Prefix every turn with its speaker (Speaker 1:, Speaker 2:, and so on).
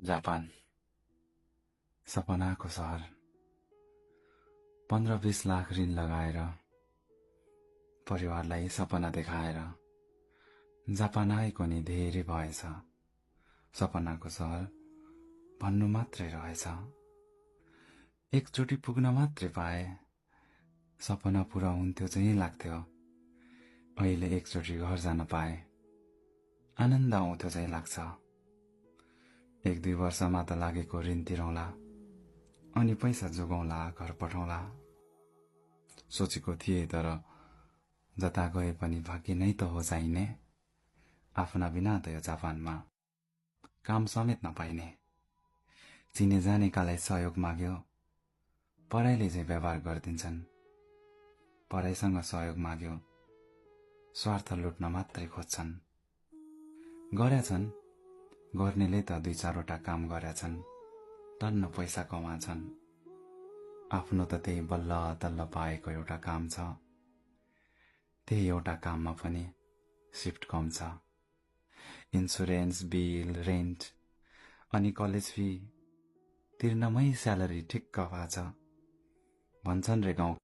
Speaker 1: Japan सपनाको सहर 15-20 लाख ऋण लगाएर परिवारलाई सपना देखाएर जापान आएको नि धेरै भएछ। सपनाको सहर भन्नु मात्रै रहेछ। एकचोटि पुग्न मात्रै पाए सपना पूरा हुन्थ्यो चाहिँ लाग्थ्यो। अहिले एकचोटि घर जान पाए आनन्द आउँथ्यो चाहिँ लाग्छ। 1-2 वर्षमा त लागेको ऋण तिरौला अनि पैसा जोगाउला, घर पठाउला सोचेको थिए, तर जता गए पनि भाग्य नै त हो चाहिने। आफ्ना बिना त यो जापानमा काम समेत नपाइने। चिने जानेकालाई सहयोग माग्यो, पढाइले चाहिँ व्यवहार गरिदिन्छन्। पढाइसँग सहयोग माग्यो, स्वार्थ लुट्न मात्रै खोज्छन्। गरेछन्, गर्नेले त 2-4वटा काम गरेछन्, टन्न पैसा कमाछन्। आफ्नो त त्यही बल्ल तल्ल पाएको एउटा काम छ। त्यही एउटा काममा पनि शिफ्ट कम छ। इन्सुरेन्स, बिल, रेन्ट अनि कलेज फी तिर्नमै स्यालेरी ठिक्क भएको छ। भन्छन् रे गाउँ